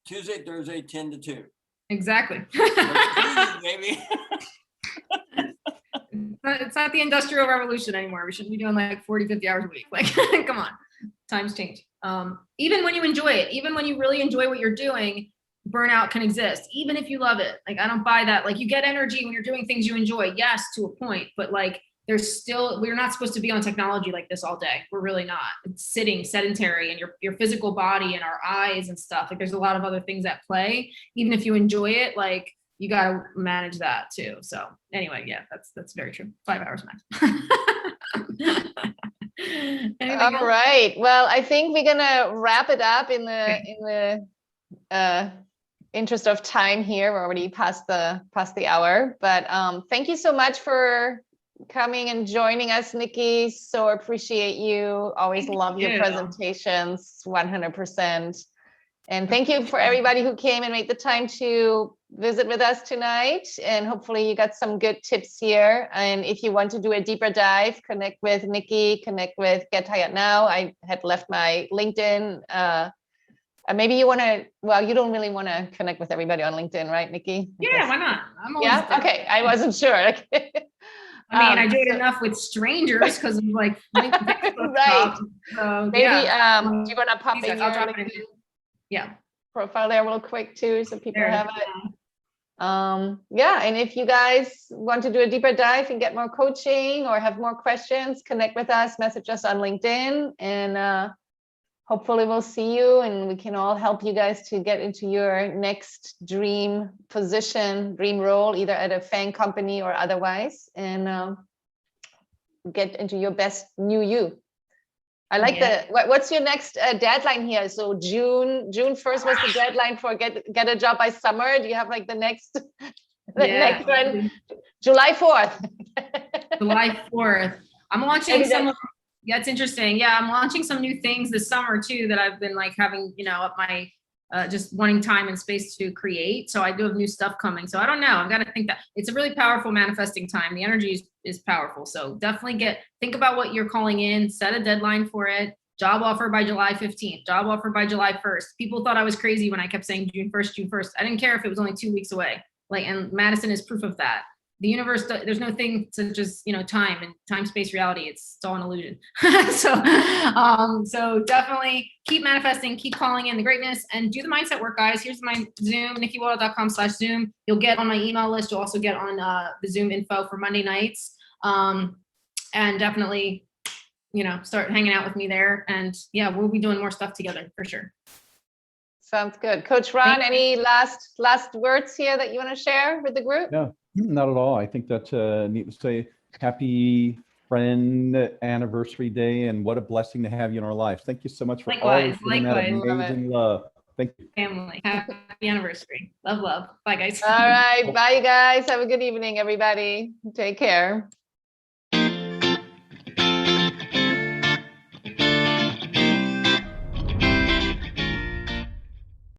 D: Tuesday, Thursday, 10 to 2.
A: exactly.
D: Maybe.
A: It's not the industrial revolution anymore. We shouldn't be doing like 40, 50 hours a week. Like, come on, times change. Even when you enjoy it, even when you really enjoy what you're doing, burnout can exist, even if you love it. Like, I don't buy that. Like, you get energy when you're doing things you enjoy. Yes, to a point, but like, we're not supposed to be on technology like this all day. We're really not. It's sitting sedentary and your physical body and our eyes and stuff. Like, there's a lot of other things at play. Even if you enjoy it, like, you got to manage that too. So anyway, yeah, that's very true. 5 hours max.
C: All right. Well, I think we're gonna wrap it up in the interest of time here. We're already past the hour, but thank you so much for coming and joining us, Niki. So appreciate you. Always love your presentations, 100%. And thank you for everybody who came and made the time to visit with us tonight. And hopefully you got some good tips here. And if you want to do a deeper dive, connect with Niki, connect with Get Hired Now. I had left my LinkedIn. Maybe you want to, well, you don't really want to connect with everybody on LinkedIn, right, Niki?
A: Yeah, why not? I'm always
C: Yeah, okay. I wasn't sure. Okay.
A: I mean, I do it enough with strangers because of like
C: right.
A: So,
C: maybe
A: yeah.
C: do you want to pop in your
A: drop it in.
C: LinkedIn
A: Yeah.
C: profile there real quick too, so people
A: There.
C: have it. Yeah, and if you guys want to do a deeper dive and get more coaching or have more questions, connect with us, message us on LinkedIn, and hopefully we'll see you and we can all help you guys to get into your next dream position, dream role, either at a FANG company or otherwise, and get into your best new you. I like what's your next deadline here? So June 1st was the deadline for get a job by summer. Do you have like the next next one? July 4th.
A: July 4th. I'm launching some of, yeah, it's interesting. Yeah, I'm launching some new things this summer too that I've been like having, you know, up my just wanting time and space to create. So I do have new stuff coming. So I don't know. I've got to think that it's a really powerful manifesting time. The energy is powerful. So definitely think about what you're calling in, set a deadline for it. Job offer by July 15th, job offer by July 1st. People thought I was crazy when I kept saying June 1st, June 1st. I didn't care if it was only 2 weeks away. Like, and Madison is proof of that. The universe, there's no thing such as, you know, time and time, space, reality. It's all an illusion. So definitely keep manifesting, keep calling in the greatness, and do the mindset work, guys. Here's my Zoom, nikiwoodall.com/Zoom. You'll get on my email list. You'll also get on the Zoom info for Monday nights. And definitely, you know, start hanging out with me there. And yeah, we'll be doing more stuff together for sure.
C: Sounds good. Coach Ron, any last words here that you want to share with the group?
B: No, not at all. I think that's neat to say. Happy friend anniversary day, and what a blessing to have you in our lives. Thank you so much for always giving that amazing love. Thank you.
A: Family, happy anniversary. Love. Bye, guys.
C: All right. Bye, you guys. Have a good evening, everybody. Take care.